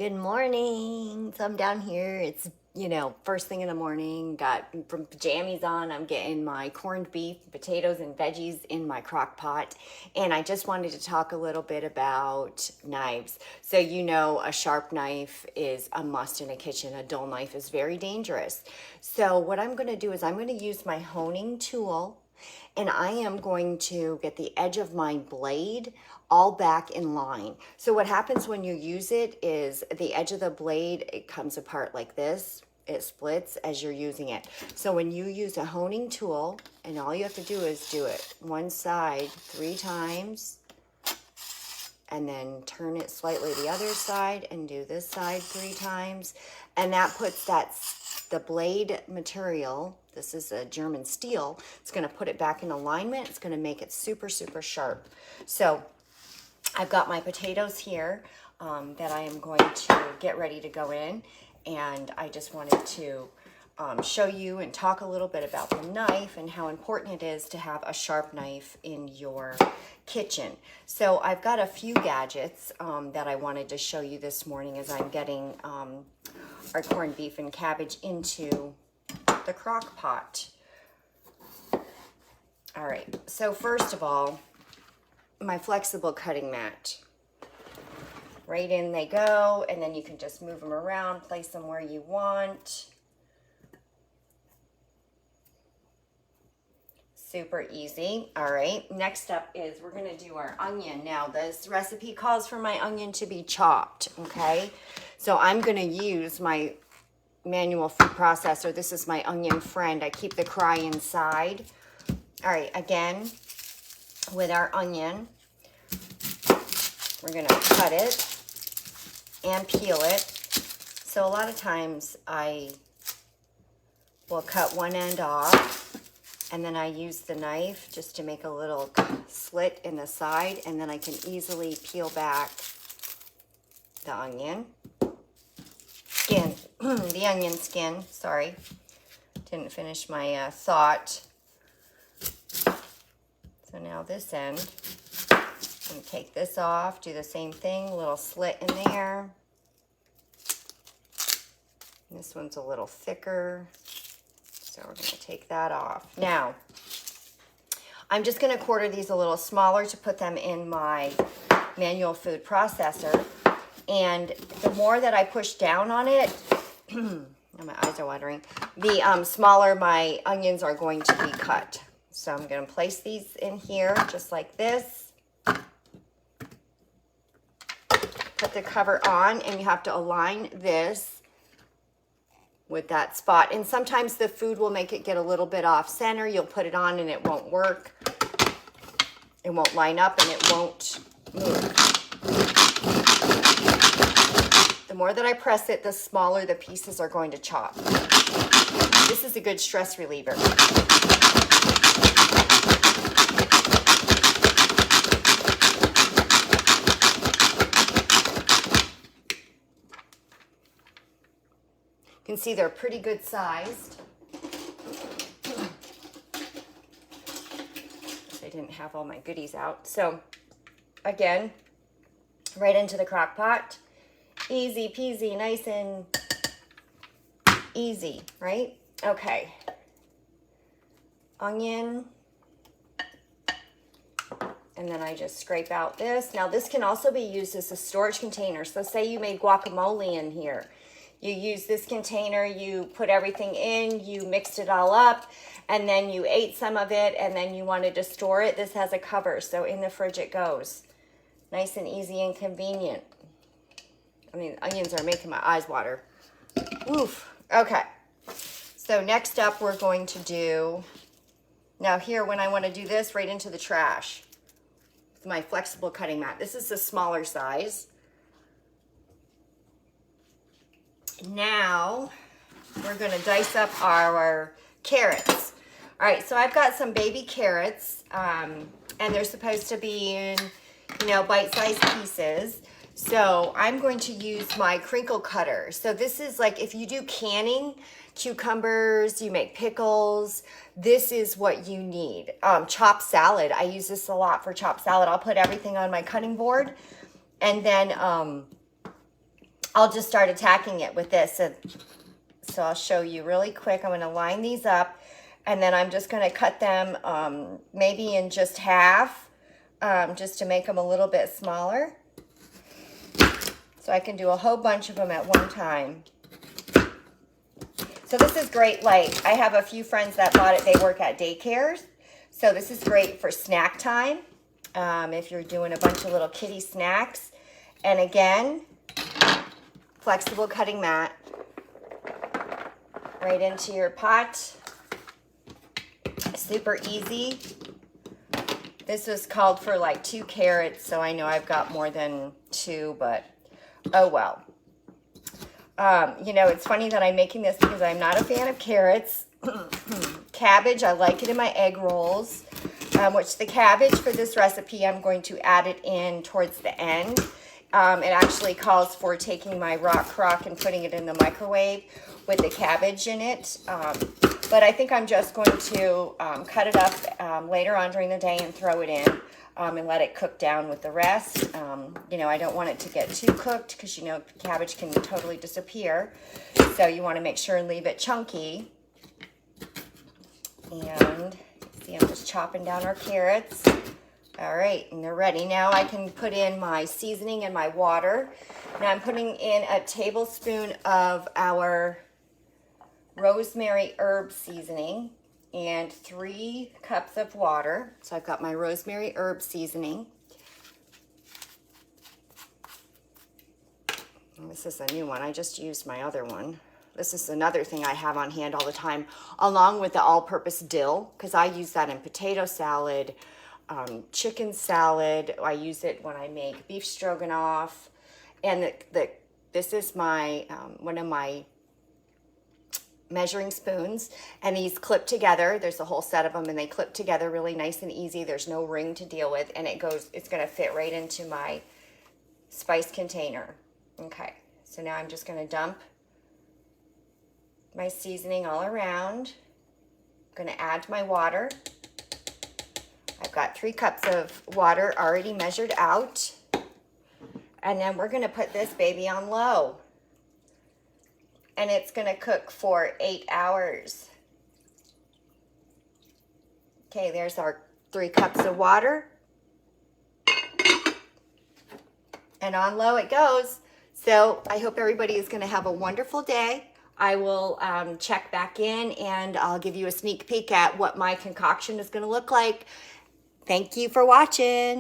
Good morning. So I'm down here. It's, first thing in the morning. Got from jammies on. I'm getting my corned beef, potatoes, and veggies in my crock pot. And I just wanted to talk a little bit about knives. So, a sharp knife is a must in a kitchen. A dull knife is very dangerous. So what I'm going to do is I'm going to use my honing tool, and I am going to get the edge of my blade all back in line. So what happens when you use it is the edge of the blade, it comes apart like this. It splits as you're using it. So when you use a honing tool, and all you have to do is do it one side 3 times, and then turn it slightly the other side and do this side 3 times. And that puts the blade material, this is a German steel, it's gonna put it back in alignment. It's gonna make it super, super sharp. So I've got my potatoes here that I am going to get ready to go in. And I just wanted to show you and talk a little bit about the knife and how important it is to have a sharp knife in your kitchen. So I've got a few gadgets that I wanted to show you this morning as I'm getting our corned beef and cabbage into the crock pot. All right, so first of all, my flexible cutting mat. Right in they go, and then you can just move them around, place them where you want. Super easy. All right, next up is we're gonna do our onion. Now this recipe calls for my onion to be chopped, okay? So I'm gonna use my manual food processor. This is my onion friend. I keep the cry inside. All right, again, with our onion, we're gonna cut it and peel it. So a lot of times I will cut one end off, and then I use the knife just to make a little slit in the side, and then I can easily peel back the onion skin, the onion skin, sorry. Didn't finish my thought. So now this end, I'm gonna take this off, do the same thing, a little slit in there. This one's a little thicker, so we're gonna take that off. Now, I'm just gonna quarter these a little smaller to put them in my manual food processor. And the more that I push down on it, my eyes are watering, the smaller my onions are going to be cut. So I'm gonna place these in here just like this. Put the cover on, and you have to align this with that spot. And sometimes the food will make it get a little bit off center. You'll put it on and it won't work. It won't line up and it won't move. The more that I press it, the smaller the pieces are going to chop. This is a good stress reliever. You can see they're pretty good sized. I didn't have all my goodies out. So again, right into the crock pot. Easy peasy, nice and easy, right? Okay. Onion. And then I just scrape out this. Now this can also be used as a storage container. So say you made guacamole in here. You use this container, you put everything in, you mixed it all up, and then you ate some of it, and then you wanted to store it. This has a cover, so in the fridge it goes. Nice and easy and convenient. I mean, onions are making my eyes water. Oof. Okay. So next up we're going to do, now here when I want to do this, right into the trash. With my flexible cutting mat. This is the smaller size. Now we're going to dice up our carrots. All right, so I've got some baby carrots, and they're supposed to be in, bite-sized pieces. So I'm going to use my Crinkle Cutter. So this is like if you do canning, cucumbers, you make pickles, this is what you need. Chopped salad, I use this a lot for chopped salad. I'll put everything on my cutting board, and then I'll just start attacking it with this. So I'll show you really quick. I'm going to line these up, and then I'm just going to cut them maybe in just half, just to make them a little bit smaller. So I can do a whole bunch of them at one time. So this is great. Like, I have a few friends that bought it. They work at daycares. So this is great for snack time. If you're doing a bunch of little kitty snacks. And again, flexible cutting mat right into your pot. Super easy. This was called for like 2 carrots, so I know I've got more than 2, but oh well. You know, it's funny that I'm making this because I'm not a fan of carrots. Cabbage, I like it in my egg rolls, which the cabbage for this recipe, I'm going to add it in towards the end. It actually calls for taking my Rockcrok and putting it in the microwave with the cabbage in it. But I think I'm just going to cut it up later on during the day and throw it in and let it cook down with the rest. You know, I don't want it to get too cooked because, you know, cabbage can totally disappear. So you want to make sure and leave it chunky. And see, I'm just chopping down our carrots. All right, and they're ready. Now I can put in my seasoning and my water. Now I'm putting in a tablespoon of our rosemary herb seasoning and 3 cups of water. So I've got my rosemary herb seasoning. And this is a new one. I just used my other one. This is another thing I have on hand all the time, along with the all-purpose dill, because I use that in potato salad, chicken salad. I use it when I make beef stroganoff. And this is my one of my measuring spoons, and these clip together. There's a whole set of them, and they clip together really nice and easy. There's no ring to deal with, and it's going to fit right into my spice container. Okay, so now I'm just going to dump my seasoning all around. I'm going to add my water. I've got 3 cups of water already measured out. And then we're going to put this baby on low. And it's going to cook for 8 hours. Okay, there's our 3 cups of water. And on low it goes. So I hope everybody is going to have a wonderful day. I will check back in, and I'll give you a sneak peek at what my concoction is going to look like. Thank you for watching.